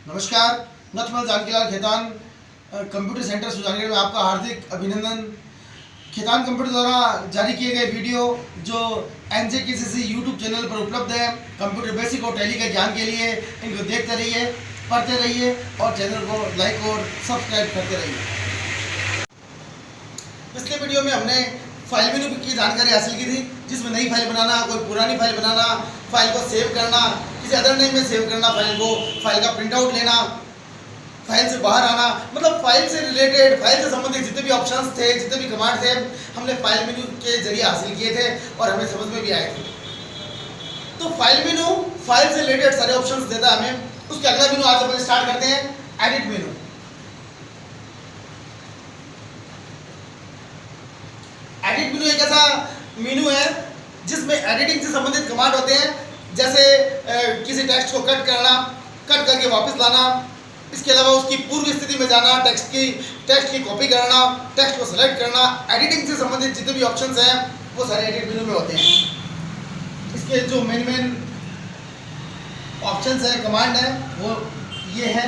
नमस्कार, Nathmal Jankilal Khetan computer centre Sujangarh में आपका हार्दिक अभिनंदन। खेतान कंप्यूटर द्वारा जारी किए गए वीडियो जो NJKCC यूट्यूब चैनल पर उपलब्ध है, कंप्यूटर बेसिक और टैली के ज्ञान के लिए इनको देखते रहिए, पढ़ते रहिए और चैनल को लाइक और सब्सक्राइब करते रहिए। पिछले वीडियो में हमने फाइल मेनू की जानकारी हासिल की थी, जिसमें नई फाइल बनाना, कोई पुरानी फाइल बनाना, फाइल को सेव करना, किसी अदर नेम में सेव करना फाइल को, फाइल का प्रिंट आउट लेना, फाइल से बाहर आना, मतलब फाइल से रिलेटेड, फाइल से संबंधित जितने भी ऑप्शंस थे, जितने भी कमांड थे, हमने फाइल मेनू के जरिए हासिल किए थे और हमें समझ में भी आए थे। तो फाइल मेनू फाइल से रिलेटेड सारे ऑप्शंस देता है हमें। उसके अगला मेनू आज अपन स्टार्ट करते हैं, एडिट मेनू। एडिट मेनू एक ऐसा मेनू है जिसमें एडिटिंग से संबंधित कमांड होते हैं, जैसे किसी टेक्स्ट को कट करना, कट करके वापस लाना, इसके अलावा उसकी पूर्व स्थिति में जाना, टेक्स्ट की कॉपी करना, टेक्स्ट को सेलेक्ट करना। एडिटिंग से संबंधित जितने भी ऑप्शंस हैं वो सारे एडिट मेनू में होते हैं। इसके जो मेन ऑप्शंस है, कमांड है, वो ये है।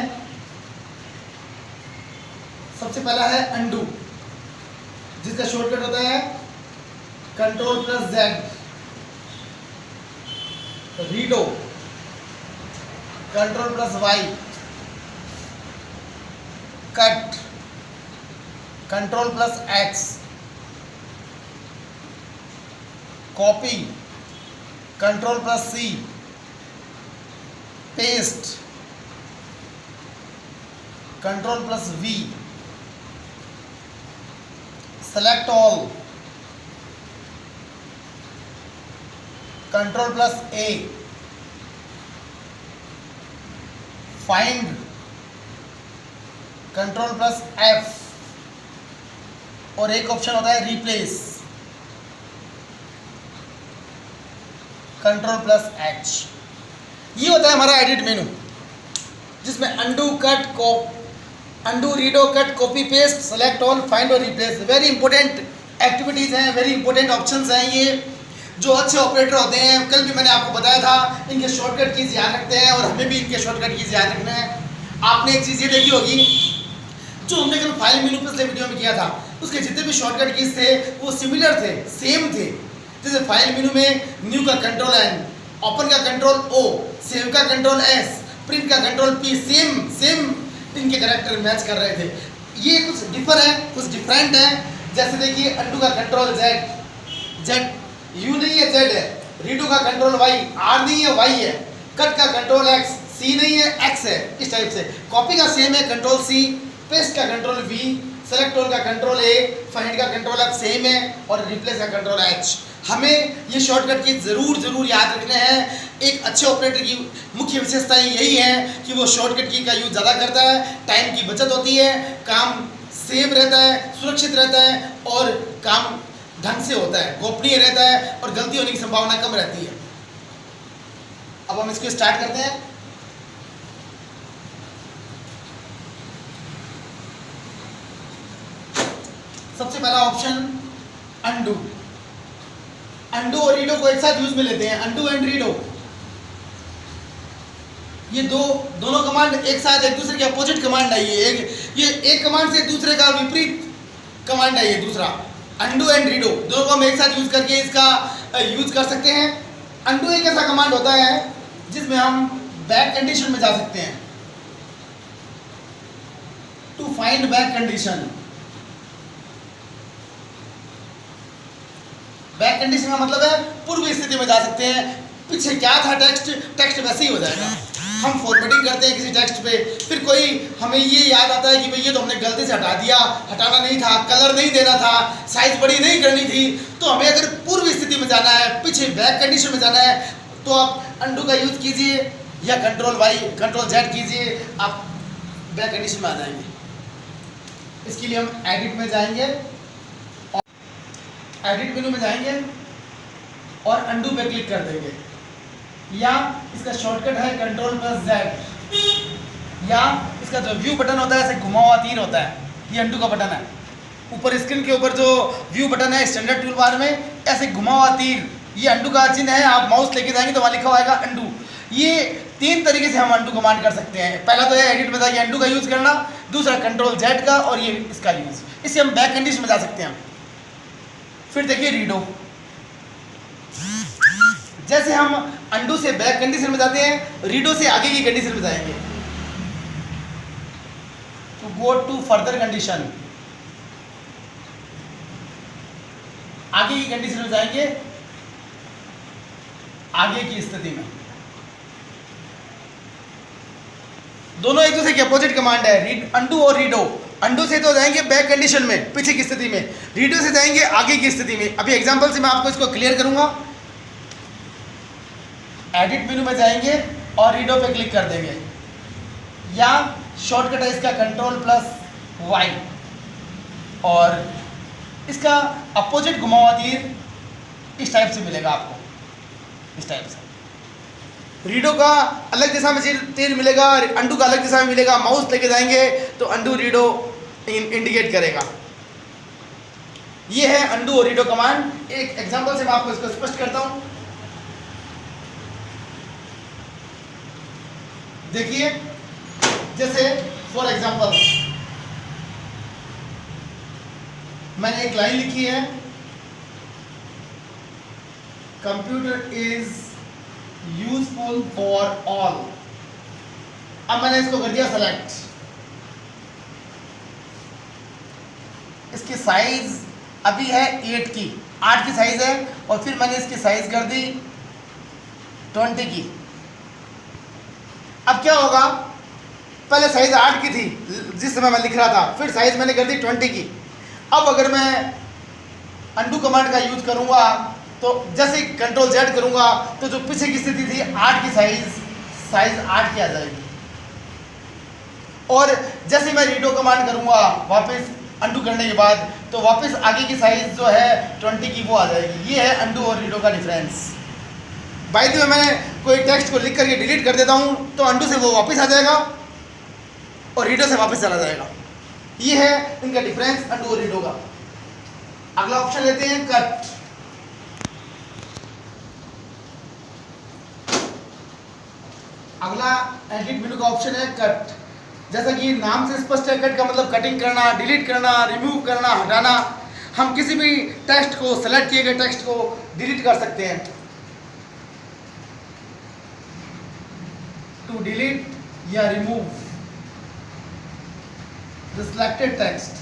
सबसे पहला है अनडू, जिसका शॉर्टकट होता है Ctrl+Z, redo Ctrl+Y, cut Ctrl+X, copy Ctrl+C, paste Ctrl+V, select all Ctrl+A, find Ctrl+F, और एक ऑप्शन होता है रिप्लेस Ctrl+H। ये होता है हमारा एडिट मेनू, जिसमें undo, redo, cut, copy, paste, select all, find और रिप्लेस वेरी इंपॉर्टेंट एक्टिविटीज़ हैं, वेरी इंपॉर्टेंट ऑप्शंस हैं। ये जो अच्छे ऑपरेटर होते हैं, कल भी मैंने आपको बताया था, इनके शॉर्टकट कीज याद रखते हैं और हमें भी इनके शॉर्टकट कीज याद रखना है। आपने एक चीज़ ये देखी होगी, जो हमने कल फाइल मेनू पिछले वीडियो में किया था, उसके जितने भी शॉर्टकट कीज थे वो सिमिलर थे, सेम थे। जैसे फाइल मेनू में न्यू का Ctrl+N, ओपन का Ctrl+O, सेव का Ctrl+S, प्रिंट का Ctrl+P, सेम इनके कैरेक्टर मैच कर रहे थे। ये कुछ डिफरेंट है। जैसे देखिए अंडू का Ctrl+Z, यू नहीं है, Z है। रीडो का Ctrl+Y, R नहीं है, Y है। कट का Ctrl+X, C नहीं है, X है। इस टाइप से कॉपी का सेम है, Ctrl+C, पेस्ट का Ctrl+V, सेलेक्ट ऑल का Ctrl+A, फाइंड का Ctrl+F सेम है और रिप्लेस का Ctrl+H। हमें ये शॉर्टकट की जरूर याद रखने हैं। एक अच्छे ऑपरेटर की मुख्य विशेषताएं यही है कि वो शॉर्टकट की का यूज ज़्यादा करता है, टाइम की बचत होती है, काम सेव रहता है, सुरक्षित रहता है और काम ढंग से होता है, गोपनीय रहता है और गलती होने की संभावना कम रहती है। अब हम इसको स्टार्ट करते हैं। सबसे पहला ऑप्शन अंडू और रीडो को एक साथ यूज में लेते हैं। अंडू एंड रीडो, ये दोनों कमांड एक साथ एक दूसरे के अपोजिट कमांड है। ये एक कमांड से दूसरे का विपरीत कमांड है। ये दूसरा अंडू एंड रीडो, दोनों को हम एक साथ यूज करके इसका यूज कर सकते हैं। अंडू एक ऐसा कमांड होता है जिसमें हम बैक कंडीशन में जा सकते हैं, to find back condition. Back condition का मतलब है पूर्व स्थिति में जा सकते हैं। पीछे क्या था टेक्स्ट वैसे ही हो जाएगा। हम फॉर्मेटिंग करते हैं किसी टेक्स्ट पे, फिर कोई हमें ये याद आता है कि भाई ये तो हमने गलती से हटा दिया, हटाना नहीं था, कलर नहीं देना था, साइज बड़ी नहीं करनी थी। तो हमें अगर पूर्व स्थिति में जाना है, पीछे बैक कंडीशन में जाना है, तो आप अंडू का यूज कीजिए या Ctrl+Y, Ctrl+Z कीजिए, आप बैक कंडीशन में आ जाएंगे। इसके लिए हम एडिट में जाएंगे, एडिट मेनू में जाएंगे और अंडू पे क्लिक कर देंगे, या इसका शॉर्टकट है Ctrl+Z, या इसका जो व्यू बटन होता है ऐसे घुमा हुआ तीर होता है, ये अंडू का बटन है। ऊपर स्क्रीन के ऊपर जो व्यू बटन है स्टैंडर्ड टूल बार में ऐसे घुमा हुआ तीर, ये अंडू का चिन्ह है। आप माउस लेके जाएंगे तो वहाँ लिखा हुआ आएगा अंडू। ये तीन तरीके से हम अंडू कमांड कर सकते हैं। पहला तो है एडिट में जाके अंडू का यूज़ करना, दूसरा कंट्रोल जेड का, और ये इसका यूज़। इससे हम बैक कंडीशन में जा सकते हैं। फिर देखिए रीडो, जैसे हम अंडू से बैक कंडीशन में जाते हैं, रीडो से आगे की कंडीशन में जाएंगे। To go to further condition, आगे की कंडीशन में जाएंगे, आगे की स्थिति में। दोनों एक दूसरे के अपोजिट कमांड है, अंडू और रीडो। अंडू से तो जाएंगे बैक कंडीशन में, पीछे की स्थिति में, रीडो से जाएंगे आगे की स्थिति में। अभी एग्जांपल से मैं आपको इसको क्लियर करूंगा। एडिट मेनू में जाएंगे और रीडो पे क्लिक कर देंगे, या शॉर्टकट है इसका कंट्रोल प्लस वाई, और इसका अपोजिट घुमा हुआ तीर इस टाइप से मिलेगा आपको, इस टाइप से। रीडो का अलग दिशा में तीर मिलेगा, अंडू का अलग दिशा में मिलेगा। माउस लेके जाएंगे तो अंडू रीडो इंडिकेट करेगा। ये है अंडू और रीडो कमांड। एक एग्जांपल से मैं आपको इसको स्पष्ट करता हूं। देखिए, जैसे फॉर एग्जांपल मैंने एक लाइन लिखी है, computer is useful for all. अब मैंने इसको कर दिया सेलेक्ट। इसकी साइज अभी है 8 की, 8 की साइज है, और फिर मैंने इसकी साइज कर दी 20 की। अब क्या होगा, पहले साइज 8 की थी जिस समय मैं लिख रहा था, फिर साइज मैंने कर दी 20 की। अब अगर मैं अंडू कमांड का यूज करूंगा तो जैसे कंट्रोल जेड करूंगा तो जो पीछे की स्थिति थी 8 की साइज 8 की आ जाएगी, और जैसे मैं रीडो कमांड करूंगा वापस अंडू करने के बाद, तो वापस आगे की साइज जो है 20 की वो आ जाएगी। ये है अंडू और रीडो का डिफरेंस। बाय द वे, मैं कोई टेक्स्ट को लिख करके डिलीट कर देता हूं तो अंडू से वो वापस आ जाएगा और रीडो से वापस चला जाएगा। ये है इनका डिफरेंस अंडू और रीडो का। अगला ऑप्शन लेते हैं कट। अगला एडिट मेनू का ऑप्शन है कट। जैसा कि नाम से स्पष्ट है, कट का मतलब कटिंग करना, डिलीट करना, रिमूव करना, हटाना। हम किसी भी टेक्स्ट को, सेलेक्ट किए गए टेक्स्ट को डिलीट कर सकते हैं। टू डिलीट या रिमूव द सिलेक्टेड टेक्स्ट।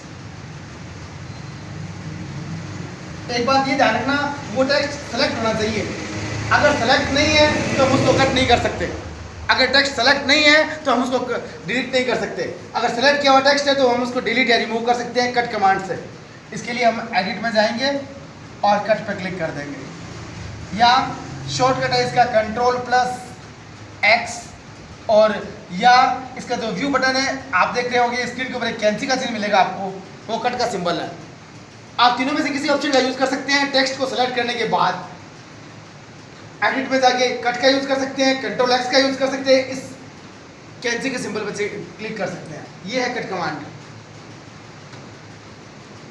एक बात ये ध्यान रखना, वो टेक्स्ट सेलेक्ट होना चाहिए। अगर सेलेक्ट नहीं है तो हम उसको कट नहीं कर सकते। अगर टेक्स्ट सेलेक्ट नहीं है तो हम उसको डिलीट नहीं कर सकते। अगर सेलेक्ट किया हुआ टेक्स्ट है तो हम उसको डिलीट या रिमूव कर सकते हैं कट कमांड से। इसके लिए हम एडिट में जाएंगे और कट पर क्लिक कर देंगे, या शॉर्टकट है इसका कंट्रोल प्लस एक्स, और या इसका जो व्यू बटन है आप देख रहे होंगे स्क्रीन के ऊपर एक कैंची का चिन्ह मिलेगा आपको, वो कट का सिंबल है। आप तीनों में से किसी ऑप्शन का यूज कर सकते हैं। टेक्स्ट को सेलेक्ट करने के बाद एडिट में जाके कट का यूज कर सकते हैं, कंट्रोल एक्स का यूज कर सकते हैं, इस कैंची के सिंबल पर क्लिक कर सकते हैं। ये है कट कमांड।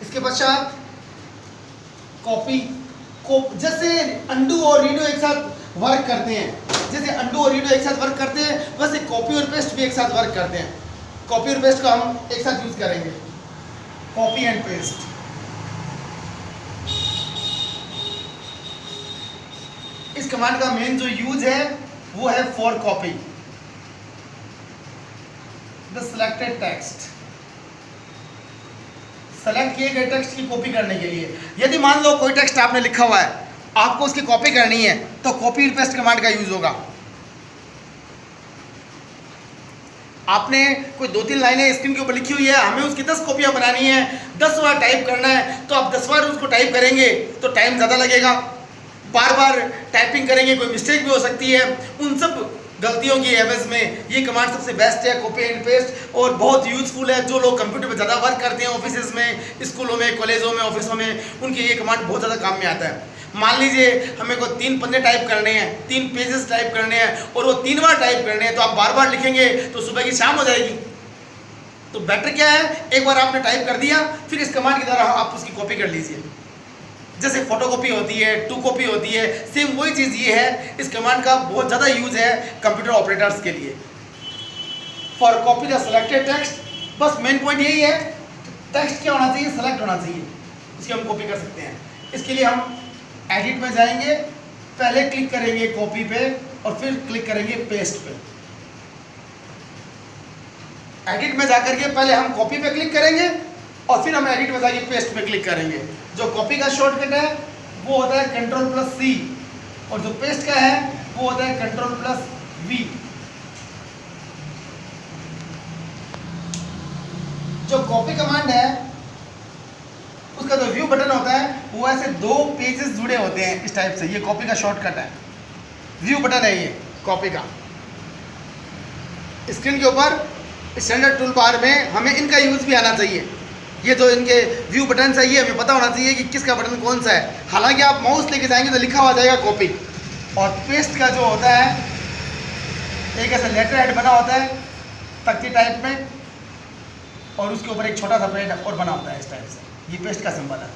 इसके पश्चात कॉपी। जैसे अंडू और रीडो एक साथ वर्क करते हैं, जैसे अंडू और रीडो एक साथ वर्क करते हैं, वैसे कॉपी और पेस्ट भी एक साथ वर्क करते हैं। कॉपी और पेस्ट को हम एक साथ यूज करेंगे, कॉपी एंड पेस्ट। इस कमांड का मेन जो यूज है वो है for copy the selected text. Select किए गए टेक्स्ट की कॉपी करने के लिए। यदि मान लो कोई टेक्स्ट आपने लिखा हुआ है, आपको उसकी कॉपी करनी है, तो कॉपी पेस्ट कमांड का यूज होगा। आपने कोई 2-3 लाइनें स्क्रीन के ऊपर लिखी हुई है, हमें उसकी 10 कॉपियां बनानी है, 10 बार टाइप करना है, तो आप 10 बार उसको टाइप करेंगे तो टाइम ज़्यादा लगेगा। बार बार टाइपिंग करेंगे, कोई मिस्टेक भी हो सकती है। उन सब गलतियों की एवज में ये कमांड सबसे बेस्ट है, कॉपी एंड पेस्ट, और बहुत यूजफुल है। जो लोग कंप्यूटर पर ज़्यादा वर्क करते हैं, ऑफिस में, स्कूलों में, कॉलेजों में, ऑफिसों में, उनके ये कमांड बहुत ज़्यादा काम में आता है। मान लीजिए हमें को 3 पन्ने टाइप करने हैं, 3 पेजेस टाइप करने हैं, और वो 3 बार टाइप करने हैं, तो आप बार बार लिखेंगे तो सुबह की शाम हो जाएगी। तो बेटर क्या है, एक बार आपने टाइप कर दिया, फिर इस कमांड के द्वारा आप उसकी कॉपी कर लीजिए। जैसे फोटोकॉपी होती है, टू कॉपी होती है, सेम वही चीज़ ये है। इस कमांड का बहुत ज़्यादा यूज है कंप्यूटर ऑपरेटर्स के लिए। For copy the selected text, बस मेन पॉइंट यही है, टेक्स्ट क्या होना चाहिए, सेलेक्ट होना चाहिए, इसकी हम कॉपी कर सकते हैं। इसके लिए हम एडिट में जाएंगे, पहले क्लिक करेंगे कॉपी पे और फिर क्लिक करेंगे पेस्ट पे। एडिट में जाकर के पहले हम कॉपी पे क्लिक करेंगे और फिर हम एडिट में जाके पेस्ट पे क्लिक करेंगे। जो कॉपी का शॉर्टकट है वो होता है Ctrl+C और जो पेस्ट का है वो होता है Ctrl+V। जो कॉपी कमांड है उसका जो व्यू बटन होता है वो ऐसे दो पेजेस जुड़े होते हैं इस टाइप से, ये कॉपी का शॉर्टकट है, व्यू बटन है ये कॉपी का। स्क्रीन के ऊपर स्टैंडर्ड टूल बार में हमें इनका यूज भी आना चाहिए। ये जो इनके व्यू बटन है ये हमें पता होना चाहिए कि किसका बटन कौन सा है। हालांकि आप माउस लेके जाएंगे तो लिखा हुआ जाएगा कॉपी। और पेस्ट का जो होता है एक ऐसा लेटर हेड बना होता है तख्ती टाइप में और उसके ऊपर एक छोटा सा पेड़ और बना होता है इस टाइप से, ये पेस्ट का सिंबल है।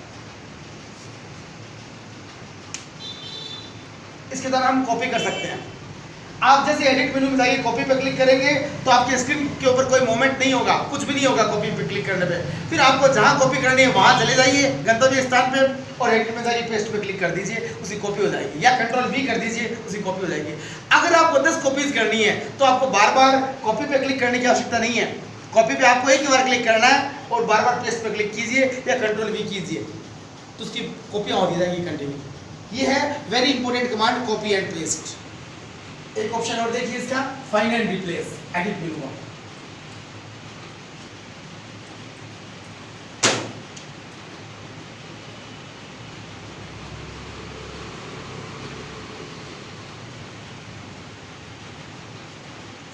इसके द्वारा हम कॉपी कर सकते हैं। आप जैसे एडिट मेनू में जाइए कॉपी पे क्लिक करेंगे तो आपके स्क्रीन के ऊपर कोई मूवमेंट नहीं होगा, कुछ भी नहीं होगा कॉपी पे क्लिक करने पे। फिर आपको जहां कॉपी करनी है वहां चले जाइए गंतव्य स्थान पे और एडिट में जाइए पेस्ट पे क्लिक कर दीजिए, उसी कॉपी हो जाएगी, या Ctrl+V कर दीजिए, उसी कॉपी हो जाएगी। अगर आपको 10 कॉपीज करनी है तो आपको बार बार कॉपी पे क्लिक करने की आवश्यकता नहीं है। कॉपी पे आपको एक ही बार क्लिक करना है और बार बार पेस्ट पे क्लिक कीजिए या Ctrl+V कीजिए तो उसकी कॉपियां होती जाएगी कंटिन्यू। ये है very important command, copy and paste. एक ऑप्शन और देखिए इसका, find and replace, edit menu में।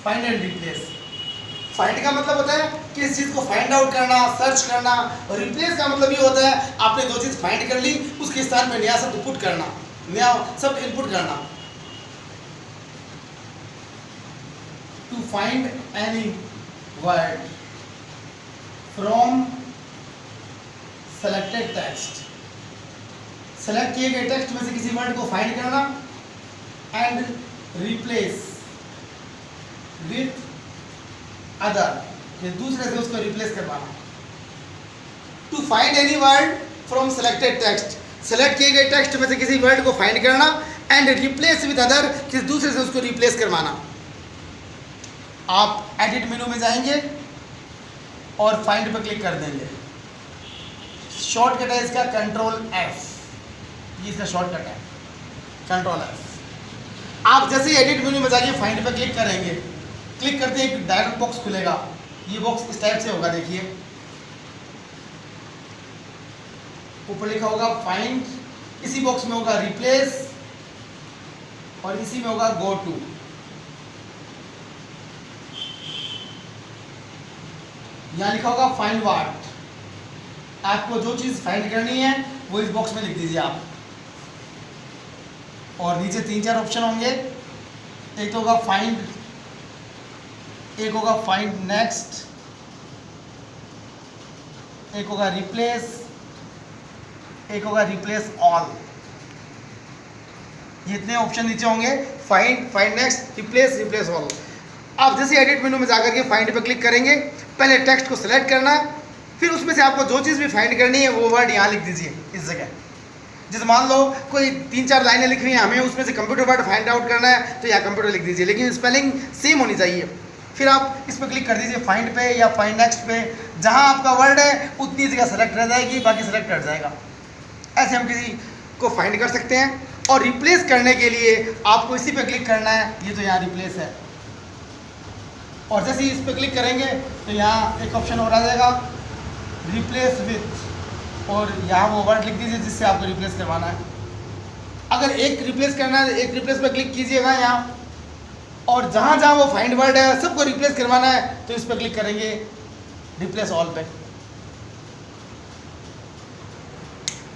फाइंड एंड रिप्लेस, फाइंड का मतलब होता है किस चीज को फाइंड आउट करना, सर्च करना, और रिप्लेस का मतलब ये होता है आपने जो चीज फाइंड कर ली उसके स्थान में नया शब्द पुट करना, नया शब्द इनपुट करना। To find any word from selected text, select किए गए टेक्स्ट में से किसी वर्ड को फाइंड करना एंड रिप्लेस विथ अदर, दूसरे से उसको रिप्लेस करवाना। To find any word from selected text, select किए गए टेक्स्ट में से किसी वर्ड को फाइंड करना एंड रिप्लेस विथ अदर, किसी दूसरे से उसको रिप्लेस करवाना। आप एडिट मेनू में जाएंगे और फाइंड पर क्लिक कर देंगे। शॉर्टकट है इसका Ctrl+F, ये इसका शॉर्टकट है Ctrl+F। आप जैसे ही एडिट मेनू में जाइए फाइंड पर क्लिक करेंगे, क्लिक करते ही एक डायलॉग बॉक्स खुलेगा। ये बॉक्स इस टाइप से होगा, देखिए ऊपर लिखा होगा फाइंड, इसी बॉक्स में होगा रिप्लेस और इसी में होगा गो टू। यहाँ लिखा होगा फाइंड व्हाट, आपको जो चीज फाइंड करनी है वो इस बॉक्स में लिख दीजिए आप। और नीचे 3-4 ऑप्शन होंगे, एक तो होगा फाइंड, एक होगा फाइंड नेक्स्ट, एक होगा रिप्लेस, एक होगा रिप्लेस ऑल। ये इतने ऑप्शन नीचे होंगे, find, find next, replace, replace all. आप जैसे एडिट मेनू में जाकर के फाइंड पे क्लिक करेंगे, पहले टेक्स्ट को सिलेक्ट करना, फिर उसमें से आपको जो चीज़ भी फाइंड करनी है वो वर्ड यहाँ लिख दीजिए इस जगह। जैसे मान लो कोई 3-4 लाइनें लिख रही हैं, हमें उसमें से कंप्यूटर वर्ड फाइंड आउट करना है तो यहाँ कंप्यूटर लिख दीजिए, लेकिन स्पेलिंग सेम होनी चाहिए। फिर आप इस पर क्लिक कर दीजिए फाइंड पे या फाइंड नेक्स्ट पे, जहाँ आपका वर्ड है उतनी जगह सेलेक्ट रह जाएगी, बाकी सेलेक्ट हट जाएगा। ऐसे हम किसी को फाइंड कर सकते हैं। और रिप्लेस करने के लिए आपको इसी पे क्लिक करना है, ये तो यहाँ रिप्लेस है, और जैसे ही इस पर क्लिक करेंगे तो यहाँ एक ऑप्शन और आ जाएगा रिप्लेस विथ, और यहाँ वो वर्ड लिख दीजिए जिससे आपको रिप्लेस करवाना है। अगर एक रिप्लेस करना है, एक रिप्लेस पर क्लिक कीजिएगा यहाँ, और जहाँ जहाँ वो फाइंड वर्ड है सबको रिप्लेस करवाना है तो इस पर क्लिक करेंगे रिप्लेस ऑल पे।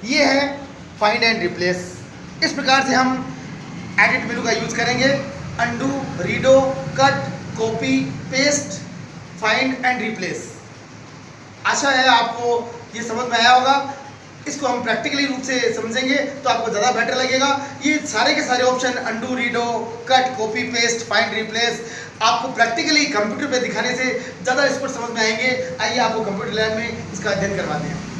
ये है फाइंड एंड रिप्लेस। इस प्रकार से हम एडिट मेनू का यूज करेंगे। Undo, redo, cut, copy, paste, find and replace. आशा है आपको ये समझ में आया होगा। इसको हम प्रैक्टिकली रूप से समझेंगे तो आपको ज़्यादा बेटर लगेगा। ये सारे के सारे option undo, redo, cut, copy paste, find, replace आपको प्रैक्टिकली कंप्यूटर पे दिखाने से ज़्यादा इस पर समझ में आएंगे। आइए आपको कंप्यूटर लैब में इसका अध्ययन करवाते हैं।